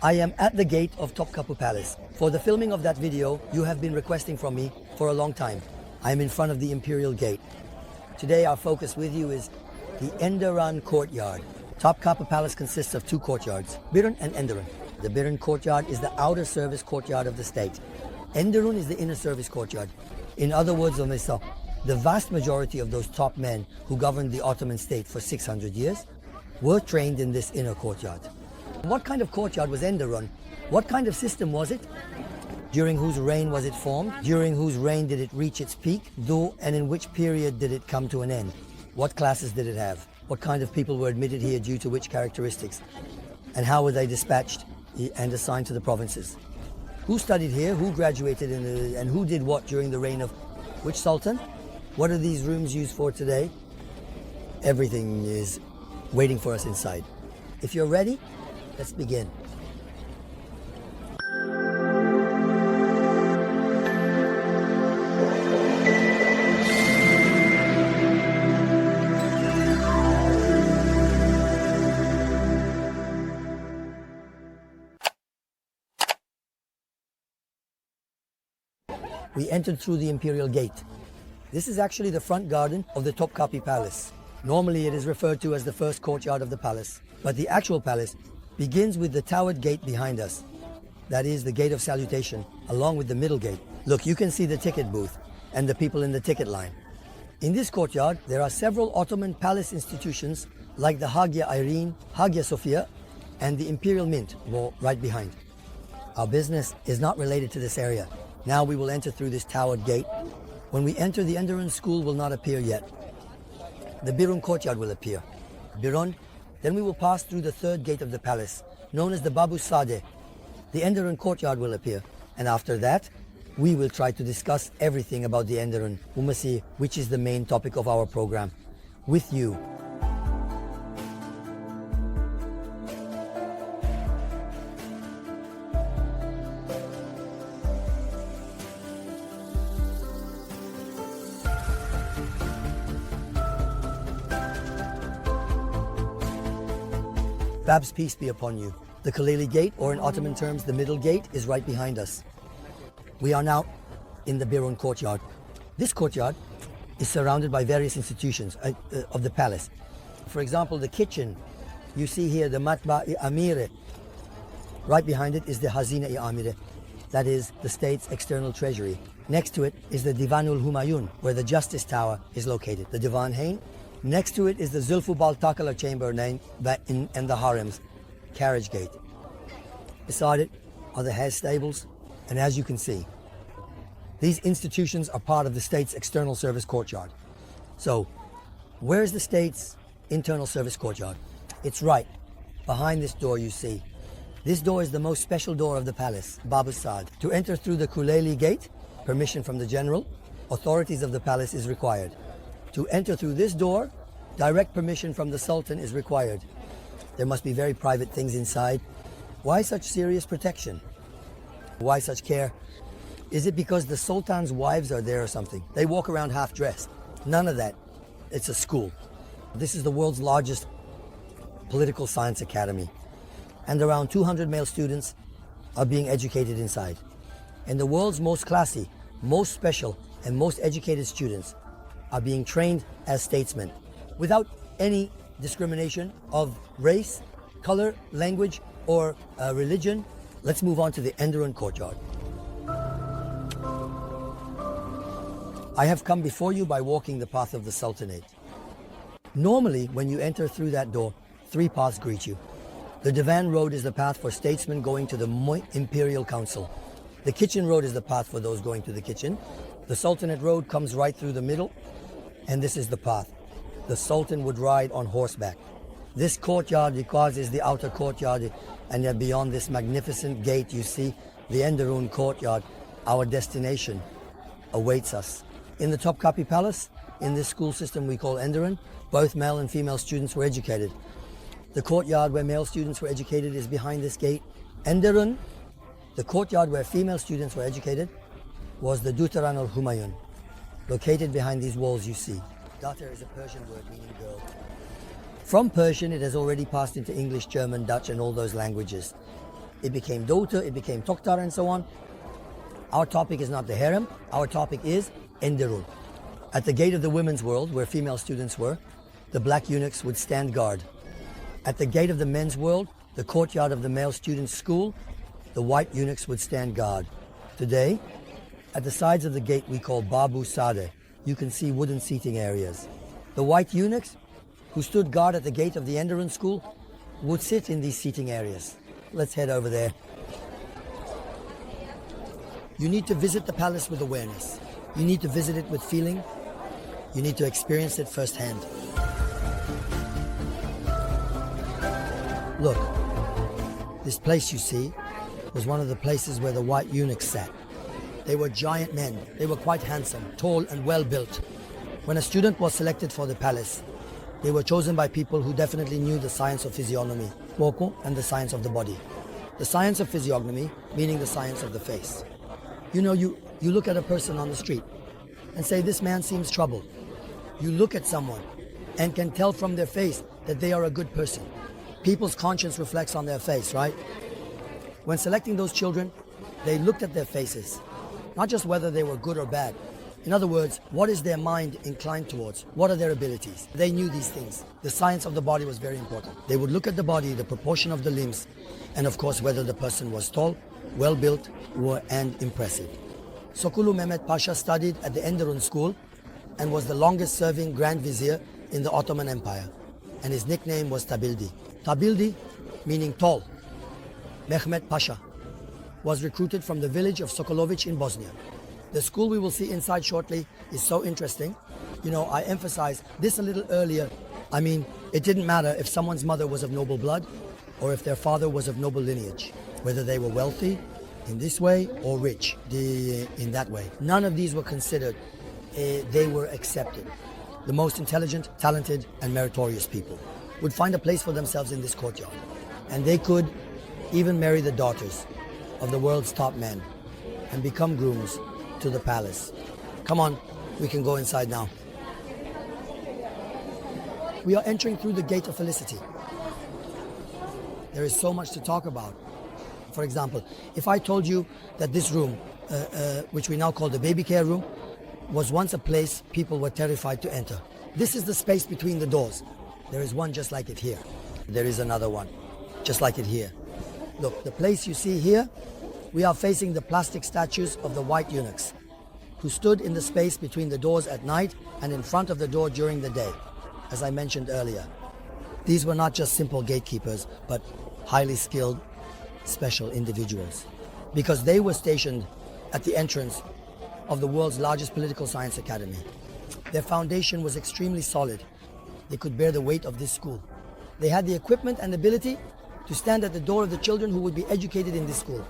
I am at the gate of Topkapı Palace. For the filming of that video, you have been requesting from me for a long time. I am in front of the Imperial Gate. Today our focus with you is the Enderun courtyard. Topkapı Palace consists of two courtyards, Birun and Enderun. The Birun courtyard is the outer service courtyard of the state. Enderun is the inner service courtyard. In other words, the vast majority of those top men who governed the Ottoman State for 600 years were trained in this inner courtyard. What kind of courtyard was Enderun? What kind of system was it? During whose reign was it formed? During whose reign did it reach its peak? And in which period did it come to an end? What classes did it have? What kind of people were admitted here due to which characteristics? And how were they dispatched and assigned to the provinces? Who studied here? Who graduated and who did what during the reign of which sultan? What are these rooms used for today? Everything is waiting for us inside. If you're ready, let's begin. We entered through the Imperial Gate. This is actually the front garden of the Topkapı Palace. Normally it is referred to as the first courtyard of the palace, but the actual palace begins with the towered gate behind us. That is the gate of salutation, along with the middle gate. Look, you can see the ticket booth and the people in the ticket line. In this courtyard, there are several Ottoman palace institutions like the Hagia Irene, Hagia Sophia, and the Imperial Mint, right behind. Our business is not related to this area. Now we will enter through this towered gate. When we enter, the Enderun school will not appear yet. The Birun courtyard will appear. Birun, then we will pass through the third gate of the palace, known as the Babu Sade. The Enderun courtyard will appear. And after that, we will try to discuss everything about the Enderun Umasi, which is the main topic of our program, with you. Bab's peace be upon you. The Kaleli Gate, or in Ottoman terms, the middle gate, is right behind us. We are now in the Birun courtyard. This courtyard is surrounded by various institutions of the palace. For example, the kitchen, you see here the Matba-i Amire. Right behind it is the Hazina-i Amire, that is the state's external treasury. Next to it is the Divanul Humayun, where the justice tower is located. The Divan Hain. Next to it is the Zulfubal Takala chamber and the harems, carriage gate. Beside it are the hair stables, and as you can see, these institutions are part of the state's external service courtyard. So, where is the state's internal service courtyard? It's right behind this door you see. This door is the most special door of the palace, Babu Sad. To enter through the Kuleli gate, permission from the general, authorities of the palace is required. To enter through this door, direct permission from the Sultan is required. There must be very private things inside. Why such serious protection? Why such care? Is it because the Sultan's wives are there or something? They walk around half dressed. None of that. It's a school. This is the world's largest political science academy. And around 200 male students are being educated inside. And the world's most classy, most special, and most educated students are being trained as statesmen without any discrimination of race, color, language, or religion. Let's move on to the Enderun courtyard. I have come before you by walking the path of the Sultanate. Normally, when you enter through that door, three paths greet you. The Divan Road is the path for statesmen going to the Imperial Council. The Kitchen Road is the path for those going to the kitchen. The Sultanate Road comes right through the middle, and this is the path. The Sultan would ride on horseback. This courtyard, because is the outer courtyard, and yet beyond this magnificent gate you see the Enderun courtyard. Our destination awaits us. In the Topkapı Palace, in this school system we call Enderun, both male and female students were educated. The courtyard where male students were educated is behind this gate. Enderun, the courtyard where female students were educated, was the Dutaran al-Humayun, located behind these walls you see. Daughter is a Persian word meaning girl. From Persian, it has already passed into English, German, Dutch, and all those languages. it became daughter, it became Toktar, and so on. Our topic is not the harem, our topic is Enderun. At the gate of the women's world, where female students were, the black eunuchs would stand guard. At the gate of the men's world, the courtyard of the male students' school, the white eunuchs would stand guard. Today, at the sides of the gate we call Babu Sade, you can see wooden seating areas. The white eunuchs, who stood guard at the gate of the Enderun school, would sit in these seating areas. Let's head over there. You need to visit the palace with awareness. You need to visit it with feeling. You need to experience it firsthand. Look, this place you see was one of the places where the white eunuchs sat. They were giant men. They were quite handsome, tall and well built. When a student was selected for the palace, they were chosen by people who definitely knew the science of physiognomy, and the science of the body. The science of physiognomy, meaning the science of the face. You know, you look at a person on the street and say, this man seems troubled. You look at someone and can tell from their face that they are a good person. People's conscience reflects on their face, right? When selecting those children, they looked at their faces, not just whether they were good or bad. In other words, what is their mind inclined towards? What are their abilities? They knew these things. The science of the body was very important. They would look at the body, the proportion of the limbs, and of course whether the person was tall, well-built, and impressive. Sokulu Mehmet Pasha studied at the Enderun school and was the longest-serving Grand Vizier in the Ottoman Empire, and his nickname was Tabildi. Tabildi, meaning tall. Mehmet Pasha was recruited from the village of Sokolovic in Bosnia. The school we will see inside shortly is so interesting. You know, I emphasized this a little earlier. I mean, it didn't matter if someone's mother was of noble blood or if their father was of noble lineage, whether they were wealthy in this way or rich in that way. None of these were considered. They were accepted. The most intelligent, talented, and meritorious people would find a place for themselves in this courtyard. And they could even marry the daughters of the world's top men and become grooms to the palace. Come on, we can go inside now. We are entering through the gate of felicity. There is so much to talk about. For example, if I told you that this room, which we now call the baby care room, was once a place people were terrified to enter. This is the space between the doors. There is one just like it here. There is another one just like it here. Look, the place you see here, we are facing the plastic statues of the white eunuchs who stood in the space between the doors at night and in front of the door during the day, as I mentioned earlier. These were not just simple gatekeepers, but highly skilled, special individuals, because they were stationed at the entrance of the world's largest political science academy. Their foundation was extremely solid. They could bear the weight of this school. They had the equipment and ability to stand at the door of the children who would be educated in this school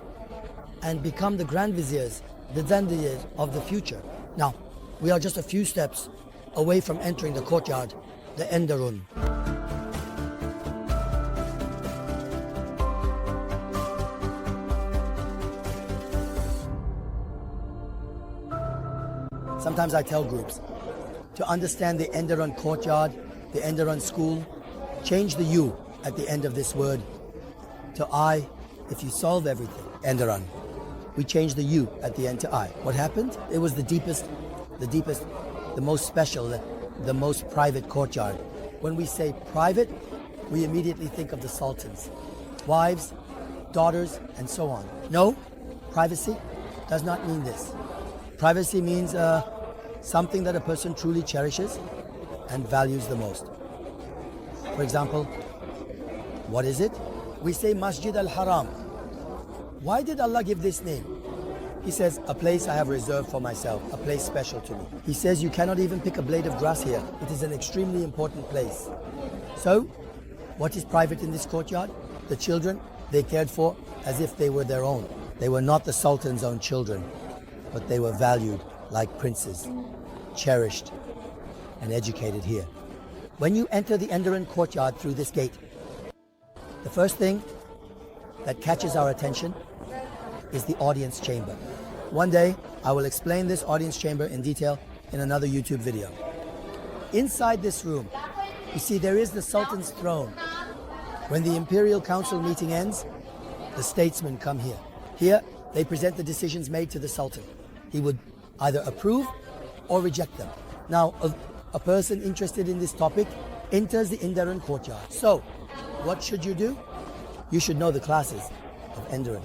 and become the Grand Viziers, the Zandiers of the future. Now, we are just a few steps away from entering the courtyard, the Enderun. Sometimes I tell groups, to understand the Enderun courtyard, the Enderun school, change the U at the end of this word to I. If you solve everything, Enderun. We changed the U at the end to I. What happened? It was the deepest, the most special, the most private courtyard. When we say private, we immediately think of the sultans, wives, daughters, and so on. No, privacy does not mean this. Privacy means something that a person truly cherishes and values the most. For example, what is it? We say Masjid al-Haram. Why did Allah give this name? He says, a place I have reserved for myself, a place special to me. He says you cannot even pick a blade of grass here. It is an extremely important place. So, what is private in this courtyard? The children, they cared for as if they were their own. They were not the Sultan's own children, but they were valued like princes, cherished and educated here. When you enter the Enderun courtyard through this gate, the first thing that catches our attention is the audience chamber. One day, I will explain this audience chamber in detail in another YouTube video. Inside this room, you see there is the Sultan's throne. When the Imperial Council meeting ends, The statesmen come here. Here, they present the decisions made to the Sultan. He would either approve or reject them. Now, a person interested in this topic enters the Enderun courtyard. So, what should you do? You should know the classes of Enderun.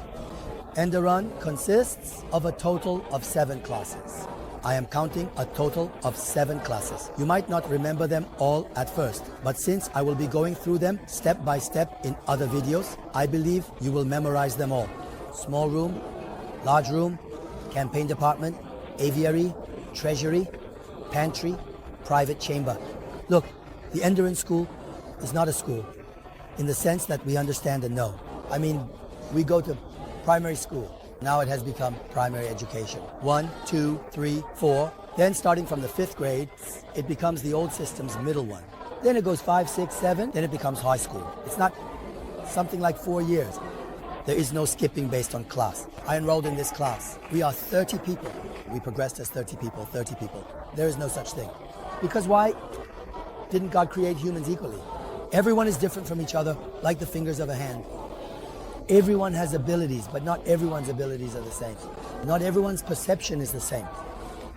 Enderun consists of a total of 7 classes. I am counting a total of 7 classes. You might not remember them all at first, but since I will be going through them step by step in other videos, I believe you will memorize them all. Small room, large room, campaign department, aviary, treasury, pantry, private chamber. Look, the Enderun school is not a school in the sense that we understand and know. I mean, we go to primary school. Now it has become primary education. 1, 2, 3, 4. Then starting from the 5th grade, it becomes the old system's middle one. Then it goes 5, 6, 7. Then it becomes high school. It's not something like 4 years. There is no skipping based on class. I enrolled in this class. We are 30 people. We progressed as 30 people, 30 people. There is no such thing. Because why didn't God create humans equally? Everyone is different from each other, like the fingers of a hand. Everyone has abilities, but not everyone's abilities are the same. Not everyone's perception is the same.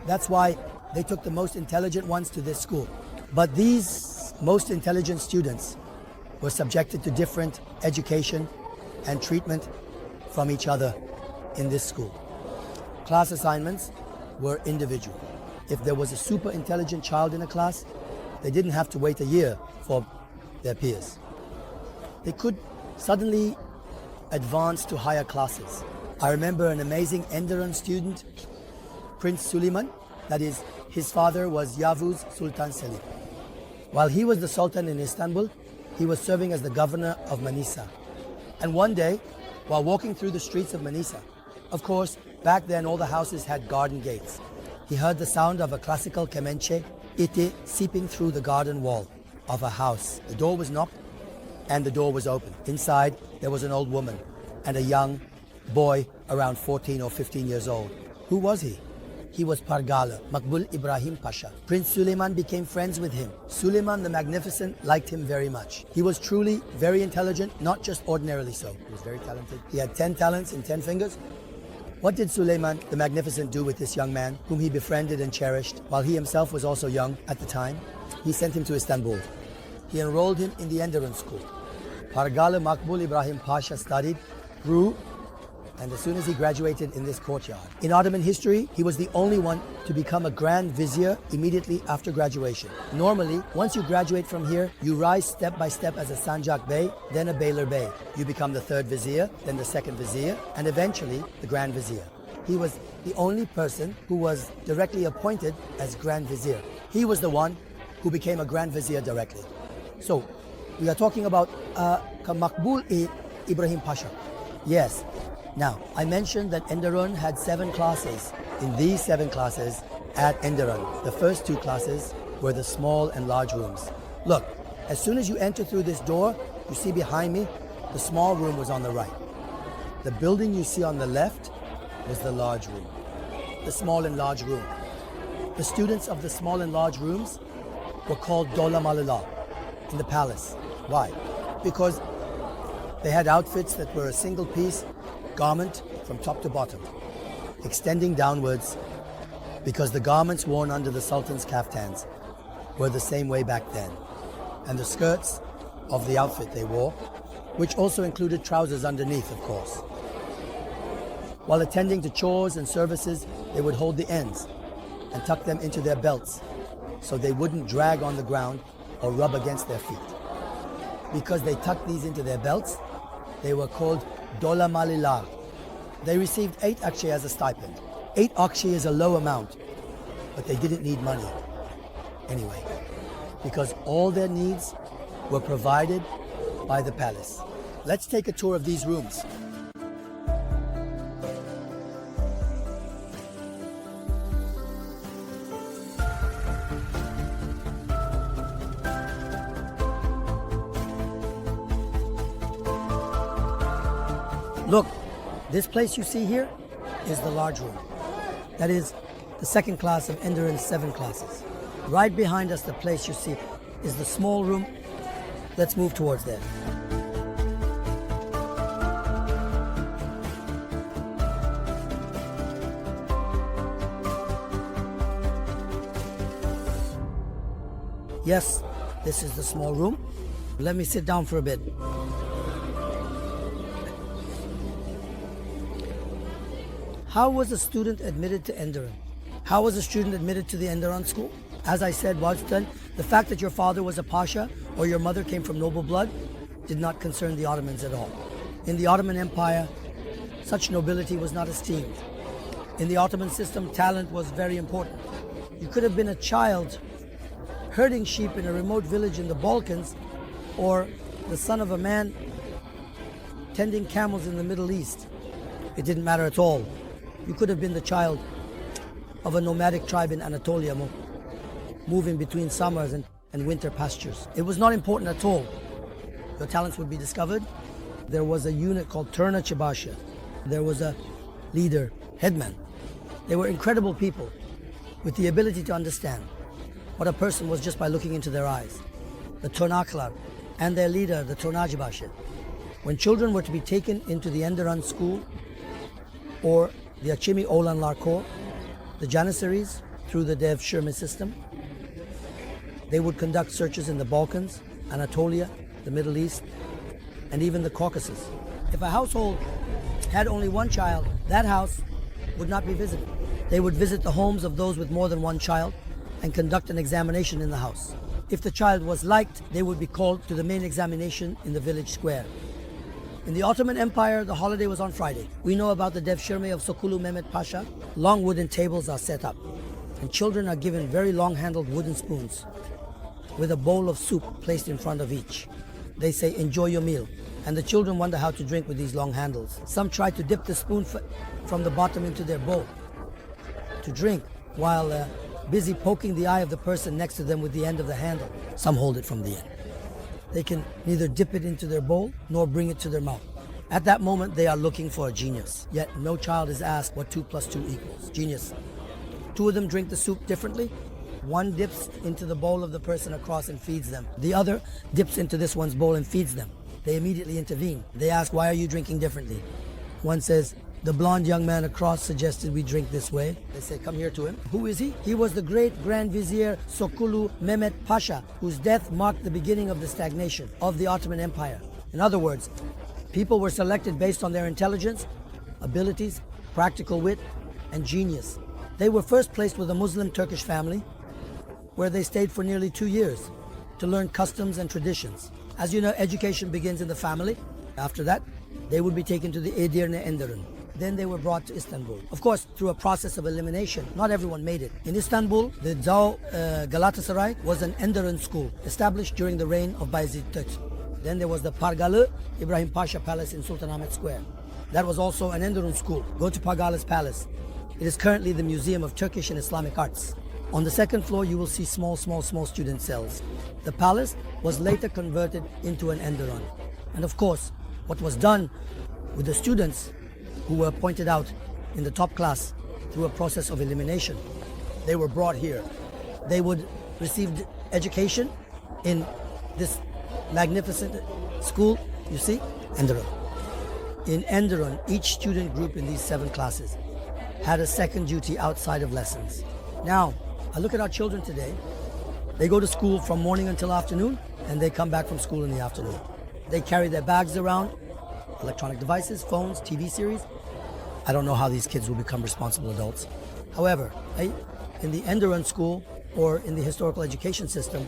That's why they took the most intelligent ones to this school. But these most intelligent students were subjected to different education and treatment from each other in this school. Class assignments were individual. If there was a super intelligent child in a class, they didn't have to wait a year for their peers. They could suddenly advance to higher classes. I remember an amazing Enderun student, Prince Suleiman, that is, his father was Yavuz Sultan Selim. While he was the Sultan in Istanbul, he was serving as the governor of Manisa. And one day, while walking through the streets of Manisa, of course, back then all the houses had garden gates, he heard the sound of a classical kemençe, iti, seeping through the garden wall of a house. The door was knocked, and the door was open. Inside, there was an old woman and a young boy around 14 or 15 years old. Who was he? He was Pargalı, Makbul Ibrahim Pasha. Prince Suleiman became friends with him. Suleiman the Magnificent liked him very much. He was truly very intelligent, not just ordinarily so. He was very talented. He had 10 talents in 10 fingers. What did Suleiman the Magnificent do with this young man, whom he befriended and cherished, while he himself was also young at the time? He sent him to Istanbul. He enrolled him in the Enderun school. Pargalı Makbul Ibrahim Pasha studied, grew, and as soon as he graduated in this courtyard. In Ottoman history, he was the only one to become a Grand Vizier immediately after graduation. Normally, once you graduate from here, you rise step by step as a Sancak Bey, then a Beyler Bey. You become the 3rd Vizier, then the 2nd Vizier, and eventually the Grand Vizier. He was the only person who was directly appointed as Grand Vizier. He was the one who became a Grand Vizier directly. So, we are talking about Makbul Ibrahim Pasha. Yes. Now, I mentioned that Enderun had 7 classes. In these 7 classes at Enderun, the first 2 classes were the small and large rooms. Look, as soon as you enter through this door, you see behind me, the small room was on the right. The building you see on the left was the large room. The small and large room. The students of the small and large rooms were called Dolamalılar in the palace. Why? Because they had outfits that were a single piece garment from top to bottom, extending downwards, because the garments worn under the Sultan's kaftans were the same way back then. And the skirts of the outfit they wore, which also included trousers underneath, of course. While attending to chores and services, they would hold the ends and tuck them into their belts so they wouldn't drag on the ground or rub against their feet. Because they tucked these into their belts, they were called Dolamalılar. They received 8 akçe as a stipend. 8 akçe is a low amount, but they didn't need money anyway, because all their needs were provided by the palace. Let's take a tour of these rooms. Look, this place you see here is the large room. That is the 2nd class of Enderun's 7 classes. Right behind us, the place you see is the small room. Let's move towards there. Yes, this is the small room. Let me sit down for a bit. How was a student admitted to Enderun? How was a student admitted to the Enderun school? As I said, Wajdan, the fact that your father was a pasha or your mother came from noble blood did not concern the Ottomans at all. In the Ottoman Empire, such nobility was not esteemed. In the Ottoman system, talent was very important. You could have been a child herding sheep in a remote village in the Balkans, or the son of a man tending camels in the Middle East. It didn't matter at all. You could have been the child of a nomadic tribe in Anatolia, moving between summers and winter pastures. It was not important at all. Your talents would be discovered. There was a unit called Turna Chibasha. There was a leader, headman. They were incredible people with the ability to understand what a person was just by looking into their eyes. The Turnaklar and their leader, the Turnajibasha. When children were to be taken into the Enderun school or the Achimi Olanlar Corps, the Janissaries, through the Dev Shirme system, they would conduct searches in the Balkans, Anatolia, the Middle East, and even the Caucasus. If a household had only one child, that house would not be visited. They would visit the homes of those with more than one child and conduct an examination in the house. If the child was liked, they would be called to the main examination in the village square. In the Ottoman Empire, the holiday was on Friday. We know about the Dev Shirme of Sokulu Mehmet Pasha. Long wooden tables are set up, and children are given very long-handled wooden spoons with a bowl of soup placed in front of each. They say, "Enjoy your meal," and the children wonder how to drink with these long handles. Some try to dip the spoon from the bottom into their bowl to drink, while busy poking the eye of the person next to them with the end of the handle. Some hold it from the end. They can neither dip it into their bowl nor bring it to their mouth. At that moment, they are looking for a genius. Yet no child is asked what 2 + 2 equals. Genius. 2 of them drink the soup differently. One dips into the bowl of the person across and feeds them. The other dips into this one's bowl and feeds them. They immediately intervene. They ask, "Why are you drinking differently?" One says, "The blonde young man across suggested we drink this way." They say, "Come here to him." Who is he? He was the great Grand Vizier Sokulu Mehmet Pasha, whose death marked the beginning of the stagnation of the Ottoman Empire. In other words, people were selected based on their intelligence, abilities, practical wit, and genius. They were first placed with a Muslim Turkish family, where they stayed for nearly 2 years to learn customs and traditions. As you know, education begins in the family. After that, they would be taken to the Edirne Enderun. Then they were brought to Istanbul. Of course, through a process of elimination, not everyone made it. In Istanbul, the Zao Galatasaray was an Enderun school established during the reign of Bayezid III. Then there was the Pargalı Ibrahim Pasha Palace in Sultanahmet Square. That was also an Enderun school. Go to Pargalı's palace. It is currently the Museum of Turkish and Islamic Arts. On the second floor, you will see small student cells. The palace was later converted into an Enderun. And of course, what was done with the students who were pointed out in the top class through a process of elimination, they were brought here. They would receive education in this magnificent school, you see, Enderun. In Enderun, each student group in these 7 classes had a second duty outside of lessons. Now, I look at our children today. They go to school from morning until afternoon, and they come back from school in the afternoon. They carry their bags around, electronic devices, phones, TV series. I don't know how these kids will become responsible adults. However, in the Enderun school or in the historical education system,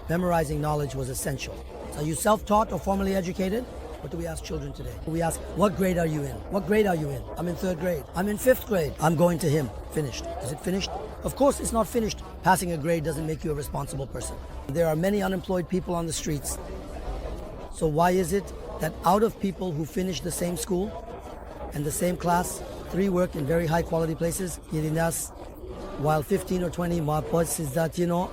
memorizing knowledge was essential. Are you self-taught or formally educated? What do we ask children today? We ask, "What grade are you in? What grade are you in?" "I'm in 3rd grade." "I'm in 5th grade." "I'm going to him." Finished. Is it finished? Of course it's not finished. Passing a grade doesn't make you a responsible person. There are many unemployed people on the streets. So why is it that out of people who finish the same school and the same class, 3 work in very high quality places, while 15 or 20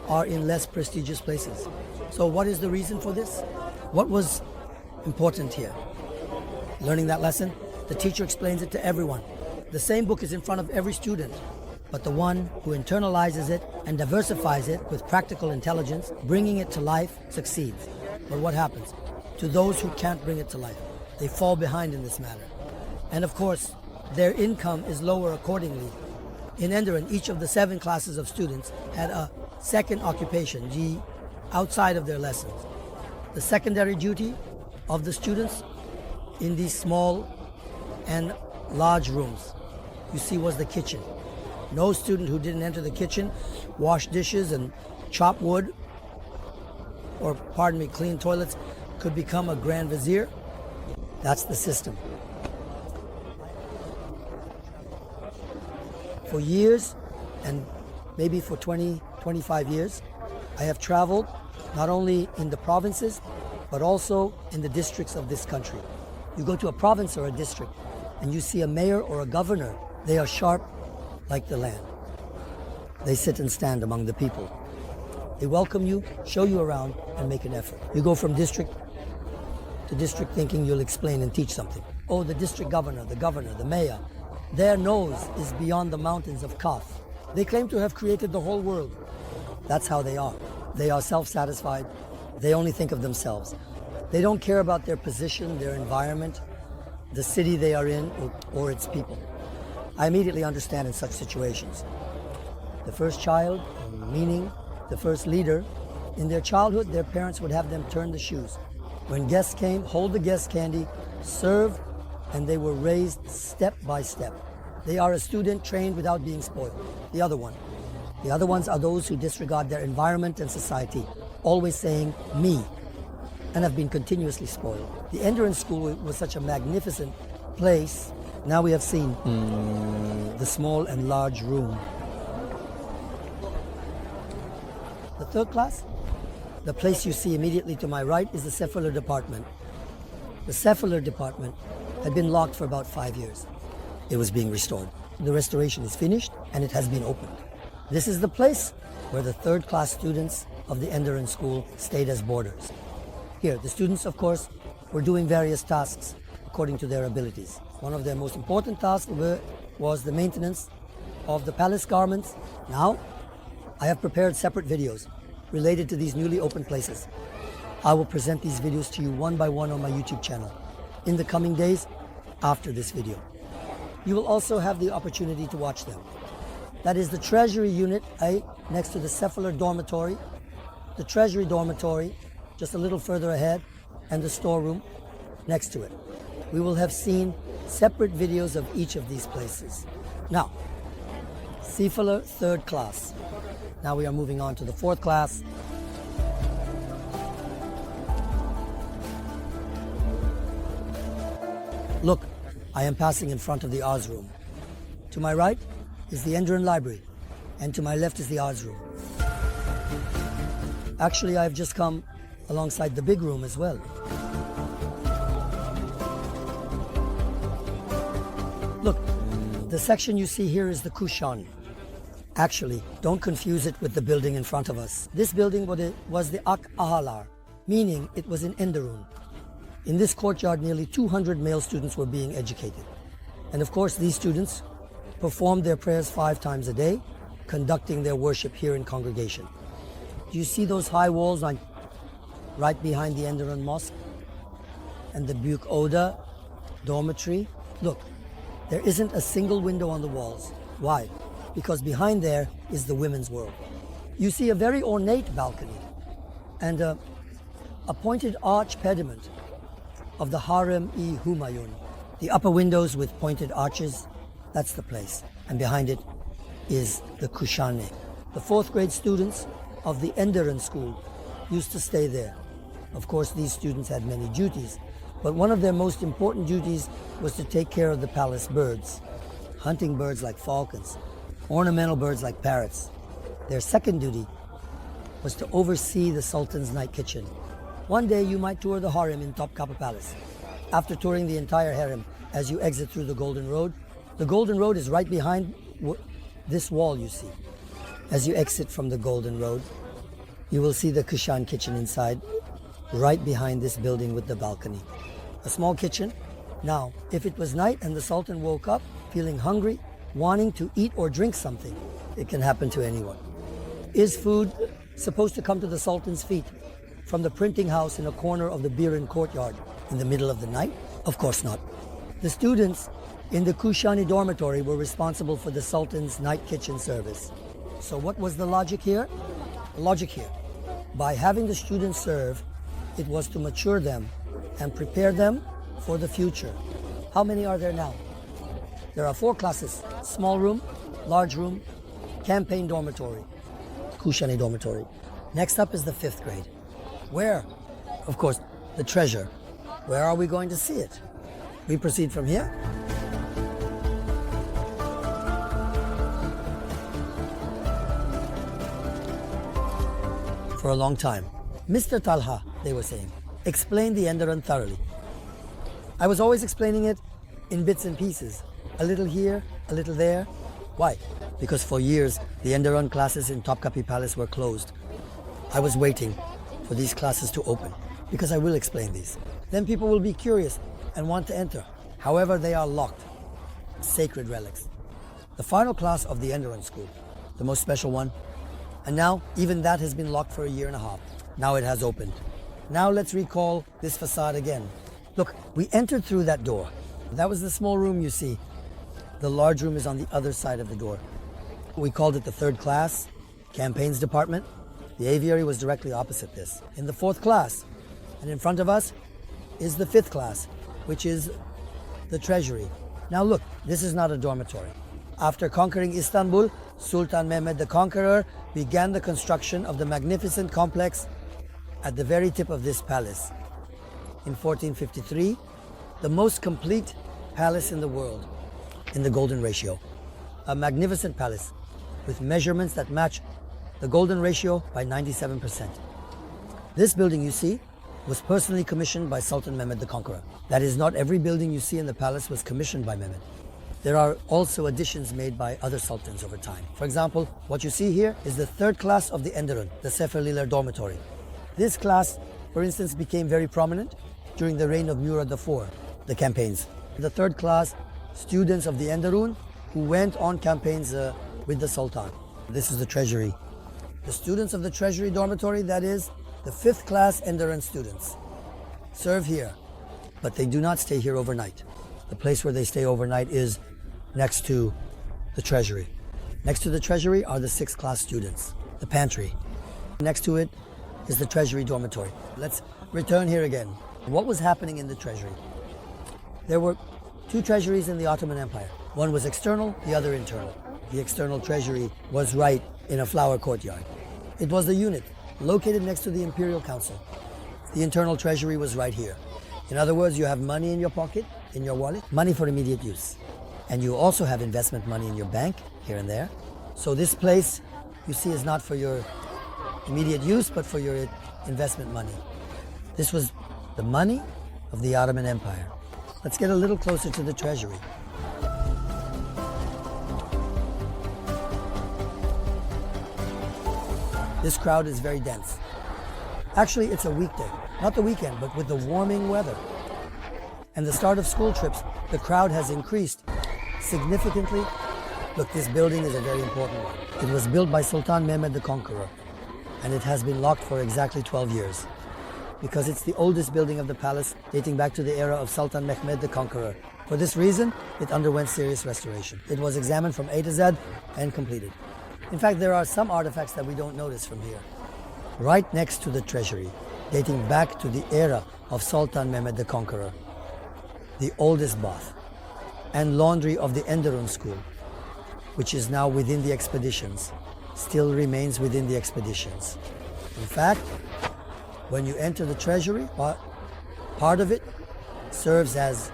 are in less prestigious places? So what is the reason for this? What was important here? Learning that lesson, the teacher explains it to everyone. The same book is in front of every student, but the one who internalizes it and diversifies it with practical intelligence, bringing it to life, succeeds. But what happens to those who can't bring it to life? They fall behind in this matter. And of course, their income is lower accordingly. In Enderun, each of the 7 classes of students had a second occupation, outside of their lessons. The secondary duty of the students in these small and large rooms, you see, was the kitchen. No student who didn't enter the kitchen, wash dishes and chop wood, or pardon me, clean toilets, could become a grand vizier. That's the system. For years, and maybe for 20, 25 years, I have traveled not only in the provinces, but also in the districts of this country. You go to a province or a district, and you see a mayor or a governor, they are sharp like the land. They sit and stand among the people. They welcome you, show you around, and make an effort. You go from district to district thinking you'll explain and teach something. Oh, the district governor, the mayor, their nose is beyond the mountains of Kaf. They claim to have created the whole world. That's how they are. They are self-satisfied. They only think of themselves. They don't care about their position, their environment, the city they are in, or its people. I immediately understand in such situations. The first child, meaning the first leader, in their childhood, their parents would have them turn the shoes. When guests came, hold the guest candy, serve, and they were raised step by step. They are a student trained without being spoiled. The other ones are those who disregard their environment and society, always saying me, and have been continuously spoiled. The Enderun school was such a magnificent place. Now we have seen the small and large room. The third class, the place you see immediately to my right, is the Sephiler department. The Sephiler department had been locked for about 5 years. It was being restored. The restoration is finished and it has been opened. This is the place where the third class students of the Enderun school stayed as boarders. Here, the students, of course, were doing various tasks according to their abilities. One of their most important tasks was the maintenance of the palace garments. Now, I have prepared separate videos related to these newly opened places. I will present these videos to you one by one on my YouTube channel in the coming days after this video. You will also have the opportunity to watch them. That is the Treasury unit A next to the Sephiler dormitory, the Treasury dormitory just a little further ahead, and the storeroom next to it. We will have seen separate videos of each of these places. Now, Sephiler third class. Now we are moving on to the fourth class. Look, I am passing in front of the Oz room. To my right is the Enderun library, and to my left is the Oz room. Actually, I have just come alongside the big room as well. Look, the section you see here is the Kushani. Actually, don't confuse it with the building in front of us. This building was the Ak Ahalar, meaning it was in Enderun. In this courtyard, nearly 200 male students were being educated. And of course, these students performed their prayers 5 times a day, conducting their worship here in congregation. Do you see those high walls right behind the Enderun Mosque and the Büyük Oda dormitory? Look, there isn't a single window on the walls. Why? Because behind there is the women's world. You see a very ornate balcony and a pointed arch pediment of the Harem-i-Humayun. The upper windows with pointed arches, that's the place. And behind it is the Kushani. The 4th grade students of the Enderun school used to stay there. Of course, these students had many duties, but one of their most important duties was to take care of the palace birds, hunting birds like falcons, ornamental birds like parrots. Their second duty was to oversee the Sultan's night kitchen. One day you might tour the harem in Topkapı Palace. After touring the entire harem, as you exit through the Golden Road is right behind this wall you see. As you exit from the Golden Road, you will see the Kushan kitchen inside, right behind this building with the balcony. A small kitchen. Now, if it was night and the Sultan woke up feeling hungry, wanting to eat or drink something, it can happen to anyone. Is food supposed to come to the Sultan's feet from the printing house in a corner of the Birin courtyard in the middle of the night? Of course not. The students in the Kushani dormitory were responsible for the Sultan's night kitchen service. So what was the logic here? The logic here. By having the students serve, it was to mature them and prepare them for the future. How many are there now? There are 4 classes: small room, large room, campaign dormitory, Kushani dormitory. Next up is the 5th grade. Where? Of course, the treasure. Where are we going to see it? We proceed from here. For a long time, Mr. Talha, they were saying, explained the Enderun thoroughly. I was always explaining it in bits and pieces, a little here, a little there. Why? Because for years, the Enderun classes in Topkapi Palace were closed. I was waiting for these classes to open, because I will explain these. Then people will be curious and want to enter. However, they are locked. Sacred relics. The final class of the Enderun school, the most special one. And now, even that has been locked for a year and a half. Now it has opened. Now let's recall this facade again. Look, we entered through that door. That was the small room you see. The large room is on the other side of the door. We called it the 3rd class, campaigns department. The aviary was directly opposite this. In the 4th class, and in front of us, is the 5th class, which is the treasury. Now look, this is not a dormitory. After conquering Istanbul, Sultan Mehmed the Conqueror began the construction of the magnificent complex at the very tip of this palace. In 1453, the most complete palace in the world, in the golden ratio. A magnificent palace with measurements that match the golden ratio by 97%. This building you see was personally commissioned by Sultan Mehmed the Conqueror. That is, not every building you see in the palace was commissioned by Mehmed. There are also additions made by other sultans over time. For example, what you see here is the 3rd class of the Enderun, the Sephiler dormitory. This class, for instance, became very prominent during the reign of Murad IV, the campaigns. The 3rd class, students of the Enderun who went on campaigns with the Sultan. This is the treasury. The students of the treasury dormitory, that is, the 5th class Enderun students, serve here, but they do not stay here overnight. The place where they stay overnight is next to the treasury. Next to the treasury are the 6th class students, the pantry. Next to it is the treasury dormitory. Let's return here again. What was happening in the treasury? There were 2 treasuries in the Ottoman Empire. One was external, the other internal. The external treasury was right in a flower courtyard. It was the unit located next to the Imperial Council. The internal treasury was right here. In other words, you have money in your pocket, in your wallet, money for immediate use. And you also have investment money in your bank, here and there. So this place, you see, is not for your immediate use, but for your investment money. This was the money of the Ottoman Empire. Let's get a little closer to the treasury. This crowd is very dense. Actually, it's a weekday, not the weekend, but with the warming weather and the start of school trips, the crowd has increased significantly. Look, this building is a very important one. It was built by Sultan Mehmed the Conqueror, and it has been locked for exactly 12 years because it's the oldest building of the palace, dating back to the era of Sultan Mehmed the Conqueror. For this reason, it underwent serious restoration. It was examined from A to Z and completed. In fact, there are some artifacts that we don't notice from here. Right next to the treasury, dating back to the era of Sultan Mehmed the Conqueror, the oldest bath and laundry of the Enderun school, which is now within the expeditions, still remains within the expeditions. In fact, when you enter the treasury, part of it serves as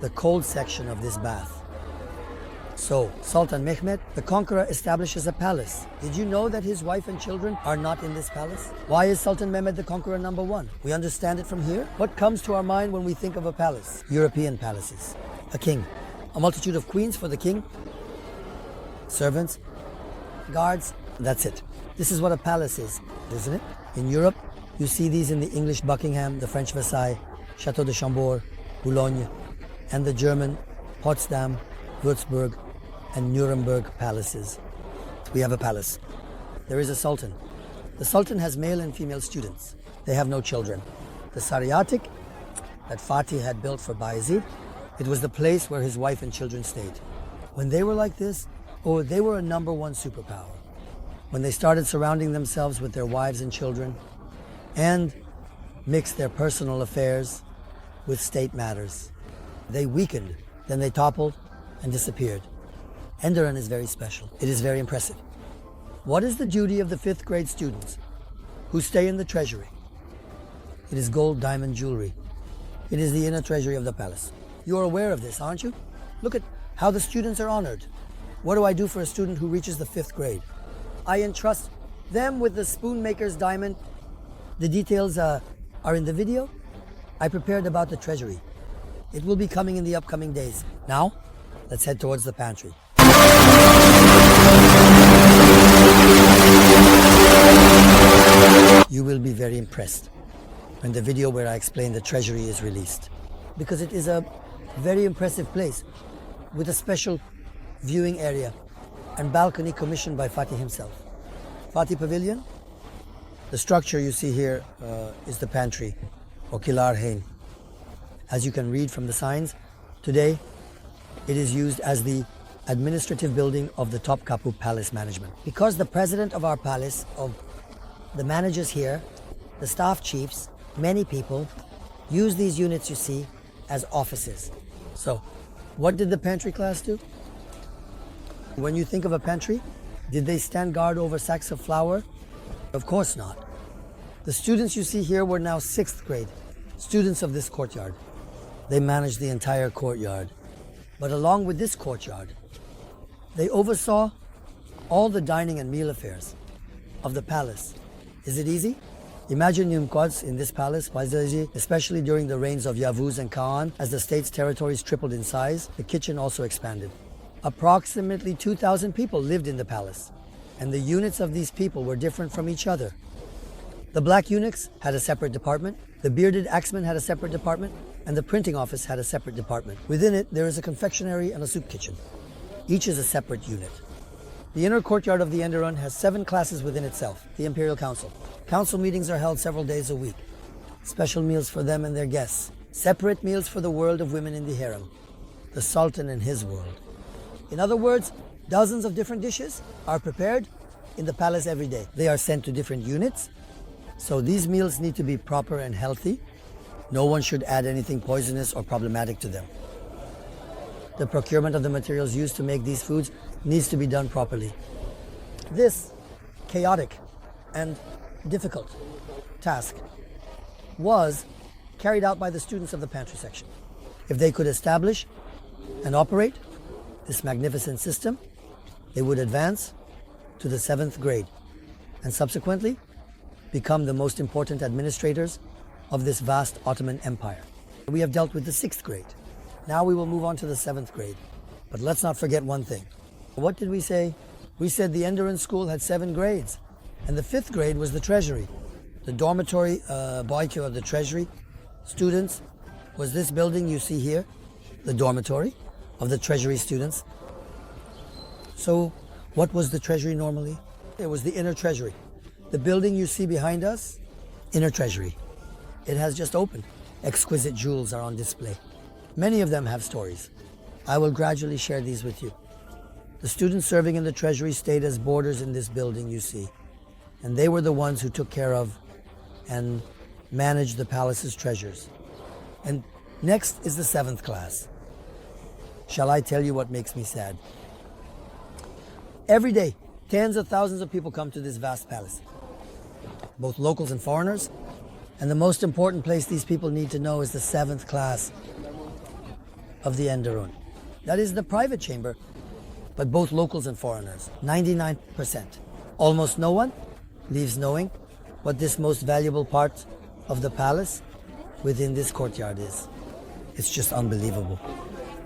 the cold section of this bath. So, Sultan Mehmed, the Conqueror, establishes a palace. Did you know that his wife and children are not in this palace? Why is Sultan Mehmed the Conqueror number 1? We understand it from here. What comes to our mind when we think of a palace? European palaces. A king. A multitude of queens for the king. Servants. Guards. That's it. This is what a palace is, isn't it? In Europe, you see these in the English Buckingham, the French Versailles, Chateau de Chambord, Boulogne, and the German Potsdam, Würzburg, and Nuremberg palaces. We have a palace. There is a sultan. The sultan has male and female students. They have no children. The Sariatik that Fatih had built for Bayezid, it was the place where his wife and children stayed. When they were like this, they were a number 1 superpower. When they started surrounding themselves with their wives and children, and mixed their personal affairs with state matters. They weakened, then they toppled and disappeared. Enderun is very special. It is very impressive. What is the duty of the 5th grade students who stay in the treasury? It is gold diamond jewelry. It is the inner treasury of the palace. You are aware of this, aren't you? Look at how the students are honored. What do I do for a student who reaches the 5th grade? I entrust them with the spoonmaker's diamond. The details are in the video I prepared about the treasury. It will be coming in the upcoming days. Now, let's head towards the pantry. You will be very impressed when the video where I explain the treasury is released, because it is a very impressive place with a special viewing area and balcony commissioned by Fatih himself. Fatih Pavilion, the structure you see here is the pantry, or Kilar Hain. As you can read from the signs, today it is used as the administrative building of the Topkapi Palace Management. Because the president of our palace, of the managers here, the staff chiefs, many people use these units you see as offices. So, what did the pantry class do? When you think of a pantry, did they stand guard over sacks of flour? Of course not. The students you see here were now 6th grade, students of this courtyard. They managed the entire courtyard. But along with this courtyard, they oversaw all the dining and meal affairs of the palace. Is it easy? Imagine eunuchs in this palace, especially during the reigns of Yavuz and Khan. As the state's territories tripled in size, the kitchen also expanded. Approximately 2,000 people lived in the palace, and the units of these people were different from each other. The black eunuchs had a separate department, the bearded axemen had a separate department, and the printing office had a separate department. Within it, there is a confectionery and a soup kitchen. Each is a separate unit. The inner courtyard of the Enderun has 7 classes within itself, the Imperial Council. Council meetings are held several days a week. Special meals for them and their guests. Separate meals for the world of women in the harem. The Sultan and his world. In other words, dozens of different dishes are prepared in the palace every day. They are sent to different units, so these meals need to be proper and healthy. No one should add anything poisonous or problematic to them. The procurement of the materials used to make these foods needs to be done properly. This chaotic and difficult task was carried out by the students of the pantry section. If they could establish and operate this magnificent system, they would advance to the 7th grade and subsequently become the most important administrators of this vast Ottoman Empire. We have dealt with the 6th grade. Now we will move on to the 7th grade. But let's not forget one thing. What did we say? We said the Enderun school had 7 grades, and the 5th grade was the Treasury. The dormitory boyko of the Treasury students was this building you see here, the dormitory of the Treasury students. So what was the Treasury normally? It was the inner Treasury. The building you see behind us, inner Treasury. It has just opened. Exquisite jewels are on display. Many of them have stories. I will gradually share these with you. The students serving in the Treasury stayed as boarders in this building you see, and they were the ones who took care of and managed the palace's treasures. And next is the 7th class. Shall I tell you what makes me sad? Every day, tens of thousands of people come to this vast palace, both locals and foreigners, and the most important place these people need to know is the 7th class of the Enderun. That is the private chamber, but both locals and foreigners, 99%. Almost no one leaves knowing what this most valuable part of the palace within this courtyard is. It's just unbelievable.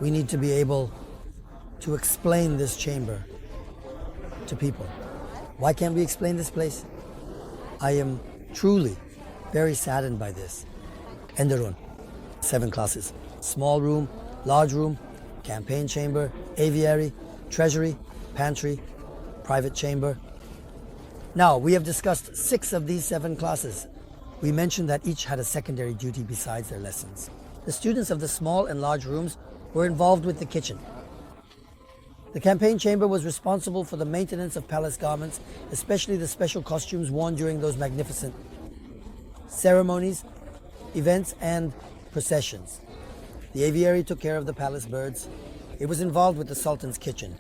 We need to be able to explain this chamber to people. Why can't we explain this place? I am truly very saddened by this. Enderun, 7 classes. Small room, large room, campaign chamber, aviary, treasury, pantry, private chamber. Now, we have discussed 6 of these 7 classes. We mentioned that each had a secondary duty besides their lessons. The students of the small and large rooms were involved with the kitchen. The campaign chamber was responsible for the maintenance of palace garments, especially the special costumes worn during those magnificent ceremonies, events, and processions. The aviary took care of the palace birds. It was involved with the Sultan's kitchen.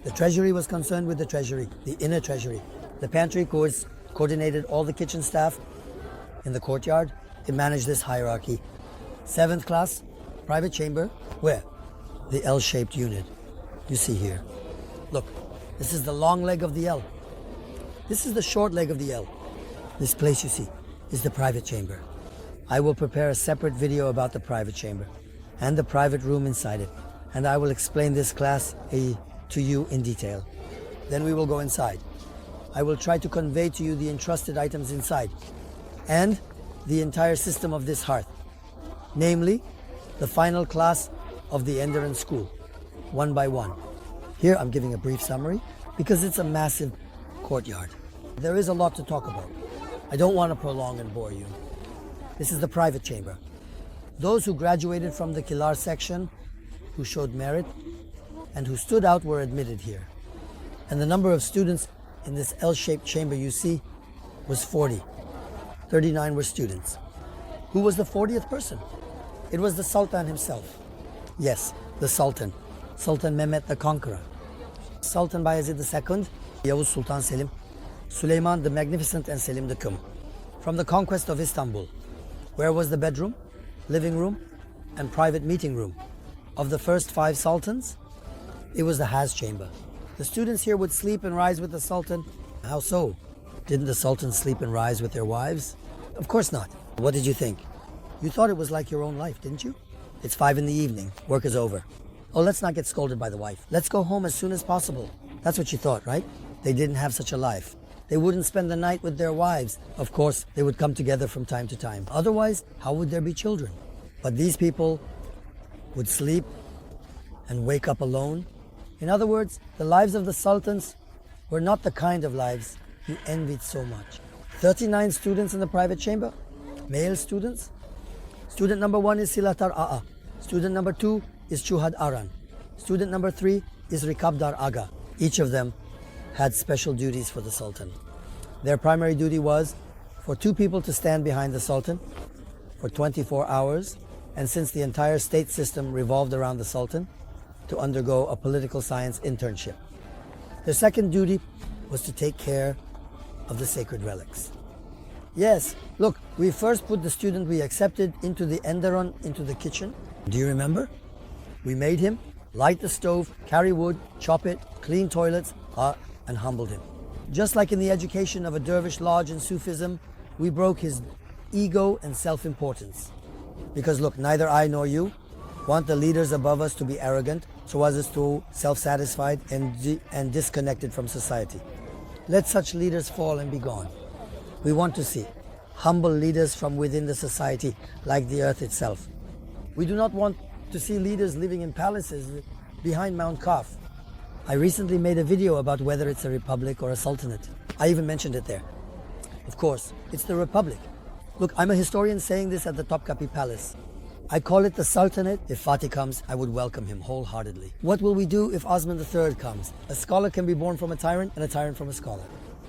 The Treasury was concerned with the Treasury, the inner Treasury. The Pantry coordinated all the kitchen staff in the courtyard. It managed this hierarchy. 7th class, private chamber, where? The L-shaped unit. You see here. Look, this is the long leg of the L. This is the short leg of the L. This place you see is the private chamber. I will prepare a separate video about the private chamber and the private room inside it, and I will explain this class to you in detail. Then we will go inside. I will try to convey to you the entrusted items inside and the entire system of this hearth, namely the final class of the Enderun school, one by one. Here I'm giving a brief summary because it's a massive courtyard. There is a lot to talk about. I don't want to prolong and bore you. This is the private chamber. Those who graduated from the Kilar section, who showed merit, and who stood out were admitted here. And the number of students in this L-shaped chamber you see was 40. 39 were students. Who was the 40th person? It was the Sultan himself. Yes, the Sultan. Sultan Mehmet the Conqueror. Sultan Bayezid II, Yavuz Sultan Selim, Süleyman the Magnificent, and Selim the Küm. From the conquest of Istanbul, where was the bedroom, living room, and private meeting room of the first 5 sultans? It was the Haz chamber. The students here would sleep and rise with the Sultan. How so? Didn't the Sultans sleep and rise with their wives? Of course not. What did you think? You thought it was like your own life, didn't you? It's 5 in the evening. Work is over. Oh, let's not get scolded by the wife. Let's go home as soon as possible. That's what you thought, right? They didn't have such a life. They wouldn't spend the night with their wives. Of course, they would come together from time to time. Otherwise, how would there be children? But these people would sleep and wake up alone. In other words, the lives of the sultans were not the kind of lives you envied so much. 39 students in the private chamber, male students. Student number 1 is Silatar A'a. Student number 2 is Chuhad Aran. Student number 3 is Rikabdar Aga. Each of them had special duties for the Sultan. Their primary duty was for 2 people to stand behind the Sultan for 24 hours, and since the entire state system revolved around the Sultan, to undergo a political science internship. Their second duty was to take care of the sacred relics. Yes, look, we first put the student we accepted into the Enderun, into the kitchen. Do you remember? We made him light the stove, carry wood, chop it, clean toilets, and humbled him. Just like in the education of a dervish lodge in Sufism, we broke his ego and self-importance. Because look, neither I nor you want the leaders above us to be arrogant, so as to self-satisfied and disconnected from society. Let such leaders fall and be gone. We want to see humble leaders from within the society, like the earth itself. We do not want to see leaders living in palaces behind Mount Kaf. I recently made a video about whether it's a republic or a sultanate. I even mentioned it there. Of course, it's the republic. Look, I'm a historian saying this at the Topkapi Palace. I call it the Sultanate. If Fatih comes, I would welcome him wholeheartedly. What will we do if Osman III comes? A scholar can be born from a tyrant and a tyrant from a scholar.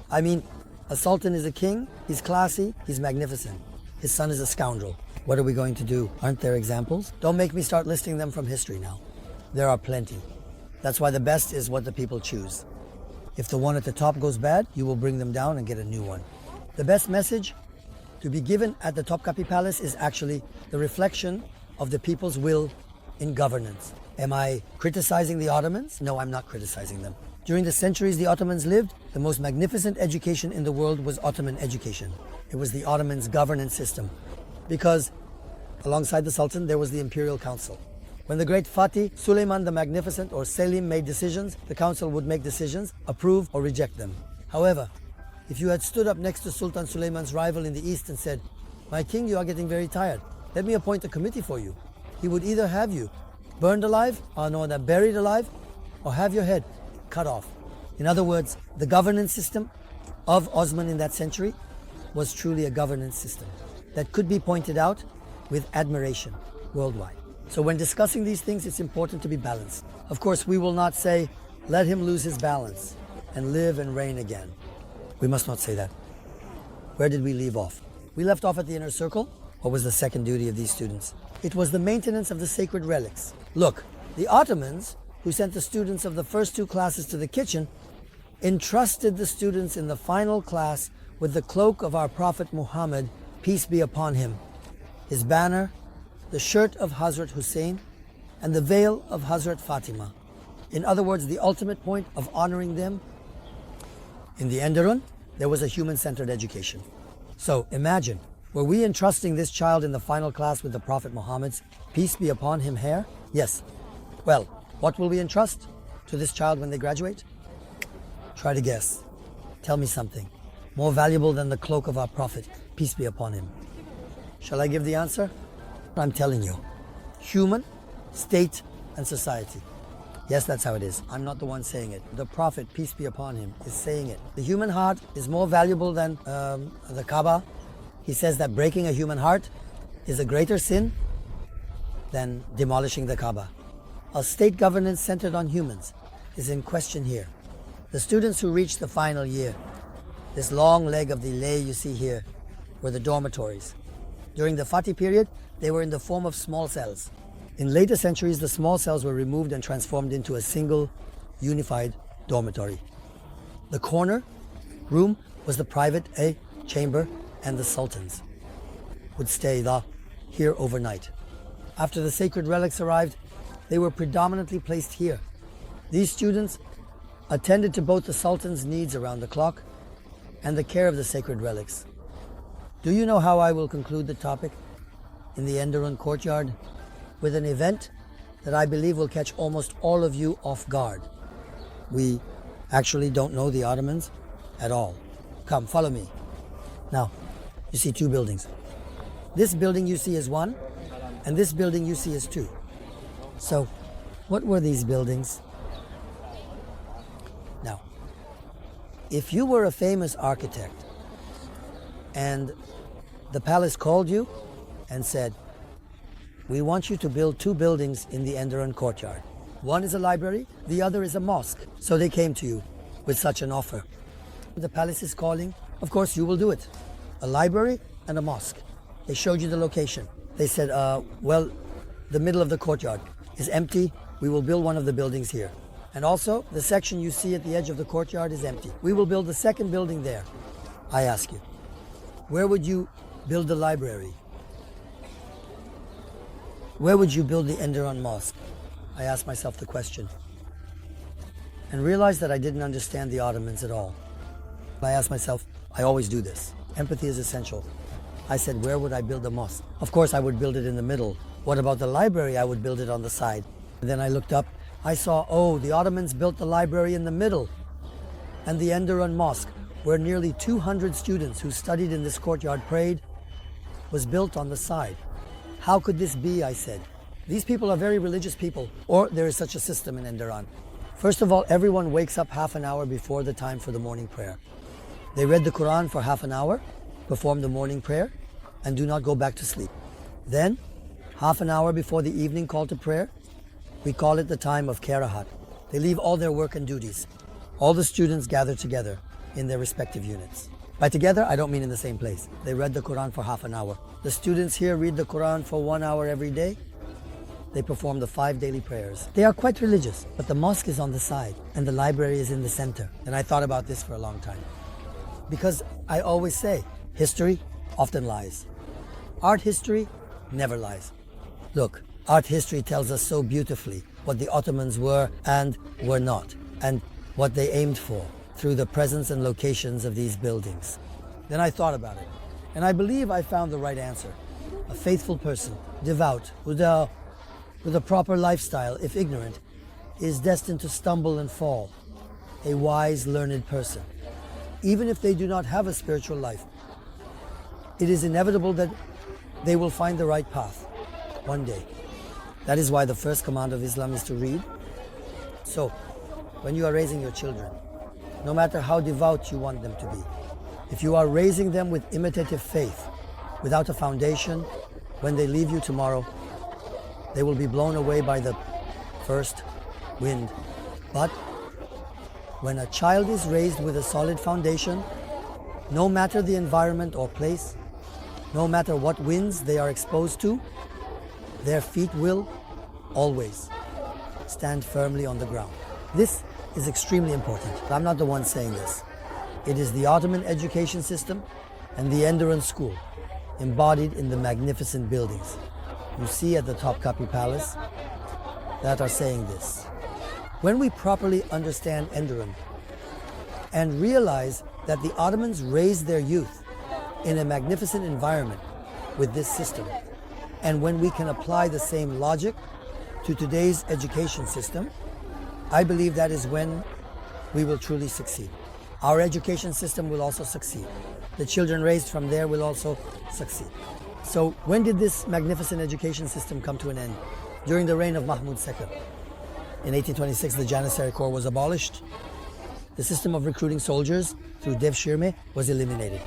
I mean, a sultan is a king, he's classy, he's magnificent. His son is a scoundrel. What are we going to do? Aren't there examples? Don't make me start listing them from history now. There are plenty. That's why the best is what the people choose. If the one at the top goes bad, you will bring them down and get a new one. The best message to be given at the Topkapi Palace is actually the reflection of the people's will in governance. Am I criticizing the Ottomans? No, I'm not criticizing them. During the centuries the Ottomans lived, the most magnificent education in the world was Ottoman education. It was the Ottomans' governance system. Because alongside the Sultan, there was the Imperial Council. When the great Fatih, Suleiman the Magnificent, or Selim made decisions, the council would make decisions, approve or reject them. However, if you had stood up next to Sultan Suleiman's rival in the east and said, "My king, you are getting very tired. Let me appoint a committee for you," he would either have you burned alive, buried alive, or have your head cut off. In other words, the governance system of Osman in that century was truly a governance system that could be pointed out with admiration worldwide. So when discussing these things, it's important to be balanced. Of course, we will not say, "Let him lose his balance and live and reign again." We must not say that. Where did we leave off? We left off at the inner circle. What was the second duty of these students? It was the maintenance of the sacred relics. Look, the Ottomans, who sent the students of the first two classes to the kitchen, entrusted the students in the final class with the cloak of our Prophet Muhammad, peace be upon him, his banner, the shirt of Hazrat Hussein, and the veil of Hazrat Fatima. In other words, the ultimate point of honoring them. In the Enderun, there was a human-centered education. So imagine, were we entrusting this child in the final class with the Prophet Muhammad's, peace be upon him, hair? Yes. Well, what will we entrust to this child when they graduate? Try to guess. Tell me something more valuable than the cloak of our Prophet, peace be upon him. Shall I give the answer? I'm telling you. Human, state, and society. Yes, that's how it is. I'm not the one saying it. The Prophet, peace be upon him, is saying it. The human heart is more valuable than the Kaaba. He says that breaking a human heart is a greater sin than demolishing the Kaaba. A state governance centered on humans is in question here. The students who reached the final year, this long leg of the lay you see here, were the dormitories. During the Fatih period, they were in the form of small cells. In later centuries, the small cells were removed and transformed into a single, unified dormitory. The corner room was the private chamber, and the sultans would stay here overnight. After the sacred relics arrived, they were predominantly placed here. These students attended to both the sultan's needs around the clock and the care of the sacred relics. Do you know how I will conclude the topic? In the Enderun courtyard, with an event that I believe will catch almost all of you off guard. We actually don't know the Ottomans at all. Come, follow me. Now, you see two buildings. This building you see is one, and this building you see is two. So, what were these buildings? Now, if you were a famous architect and the palace called you and said, we want you to build two buildings in the Enderun courtyard. One is a library, the other is a mosque. So they came to you with such an offer. The palace is calling, of course you will do it. A library and a mosque. They showed you the location. They said, well, the middle of the courtyard is empty. We will build one of the buildings here. And also, the section you see at the edge of the courtyard is empty. We will build the second building there. I ask you, where would you build the library? Where would you build the Enderun Mosque? I asked myself the question and realized that I didn't understand the Ottomans at all. I asked myself, I always do this. Empathy is essential. I said, where would I build the mosque? Of course, I would build it in the middle. What about the library? I would build it on the side. And then I looked up. I saw, oh, the Ottomans built the library in the middle. And the Enderun Mosque, where nearly 200 students who studied in this courtyard prayed, was built on the side. How could this be, I said. These people are very religious people, or there is such a system in Enderun. First of all, everyone wakes up half an hour before the time for the morning prayer. They read the Quran for half an hour, perform the morning prayer, and do not go back to sleep. Then, half an hour before the evening call to prayer, we call it the time of Karahat. They leave all their work and duties. All the students gather together in their respective units. By together, I don't mean in the same place. They read the Quran for half an hour. The students here read the Quran for 1 hour every day. They perform the 5 daily prayers. They are quite religious, but the mosque is on the side and the library is in the center. And I thought about this for a long time. Because I always say, history often lies. Art history never lies. Look, art history tells us so beautifully what the Ottomans were and were not, and what they aimed for through the presence and locations of these buildings. Then I thought about it, and I believe I found the right answer. A faithful person, devout, with a proper lifestyle, if ignorant, is destined to stumble and fall. A wise, learned person, even if they do not have a spiritual life, it is inevitable that they will find the right path one day. That is why the first command of Islam is to read. So, when you are raising your children, no matter how devout you want them to be, if you are raising them with imitative faith, without a foundation, when they leave you tomorrow, they will be blown away by the first wind. But when a child is raised with a solid foundation, no matter the environment or place, No matter what winds they are exposed to, their feet will always stand firmly on the ground. This is extremely important. I'm not the one saying this. It is the Ottoman education system and the Enderun school, embodied in the magnificent buildings you see at the Topkapi Palace, that are saying this. When we properly understand Enderun and realize that the Ottomans raised their youth in a magnificent environment with this system, and when we can apply the same logic to today's education system, I believe that is when we will truly succeed. Our education system will also succeed. The children raised from there will also succeed. So when did this magnificent education system come to an end? During the reign of Mahmud II. In 1826, the Janissary Corps was abolished. The system of recruiting soldiers through devshirme was eliminated.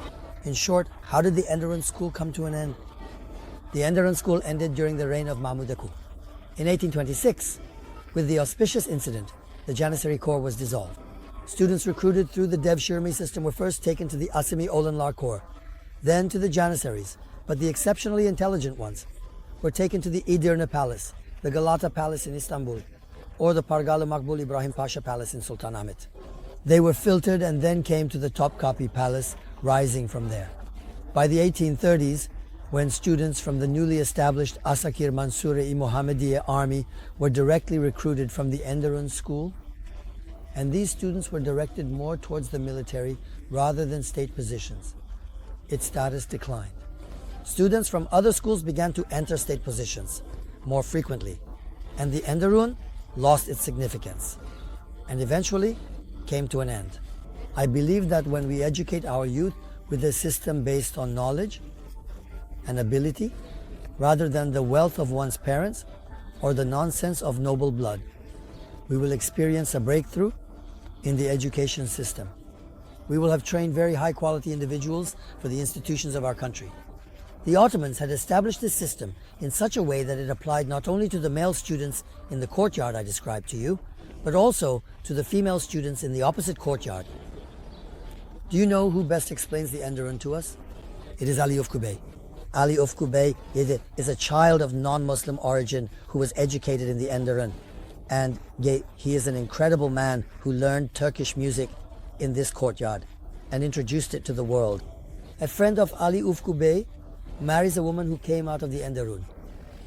In short, how did the Enderun school come to an end? The Enderun school ended during the reign of Mahmud II. In 1826, with the auspicious incident, the Janissary Corps was dissolved. Students recruited through the devshirme system were first taken to the Asimi Olanlar Corps, then to the Janissaries, but the exceptionally intelligent ones were taken to the Edirne Palace, the Galata Palace in Istanbul, or the Pargalı Makbul Ibrahim Pasha Palace in Sultanahmet. They were filtered and then came to the Topkapi Palace, rising from there. By the 1830s, when students from the newly established Asakir Mansure-i Muhammediye army were directly recruited from the Enderun school, and these students were directed more towards the military rather than state positions, its status declined. Students from other schools began to enter state positions more frequently, and the Enderun lost its significance and eventually came to an end. I believe that when we educate our youth with a system based on knowledge and ability, rather than the wealth of one's parents or the nonsense of noble blood, we will experience a breakthrough in the education system. We will have trained very high quality individuals for the institutions of our country. The Ottomans had established this system in such a way that it applied not only to the male students in the courtyard I described to you, but also to the female students in the opposite courtyard. Do you know who best explains the Enderun to us? It is Ali Ufku Bey. Ali Ufku Bey is a child of non-Muslim origin who was educated in the Enderun. And he is an incredible man who learned Turkish music in this courtyard and introduced it to the world. A friend of Ali Ufku Bey marries a woman who came out of the Enderun.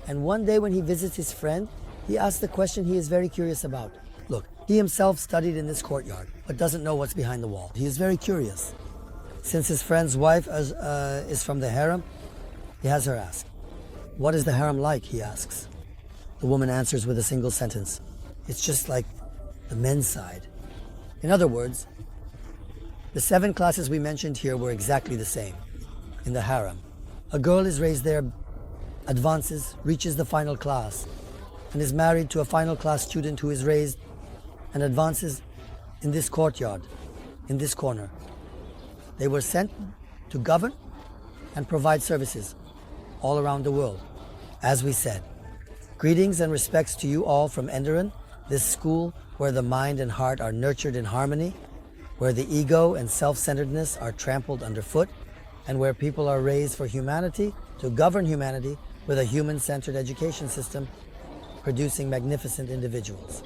And one day when he visits his friend, he asks the question he is very curious about. Look, he himself studied in this courtyard, but doesn't know what's behind the wall. He is very curious. Since his friend's wife is from the harem, he has her ask, "What is the harem like?" he asks. The woman answers with a single sentence, "It's just like the men's side." In other words, the 7 classes we mentioned here were exactly the same in the harem. A girl is raised there, advances, reaches the final class, and is married to a final class student who is raised and advances in this courtyard, in this corner. They were sent to govern and provide services all around the world. As we said, greetings and respects to you all from Enderun, this school where the mind and heart are nurtured in harmony, where the ego and self-centeredness are trampled underfoot, and where people are raised for humanity to govern humanity with a human-centered education system producing magnificent individuals.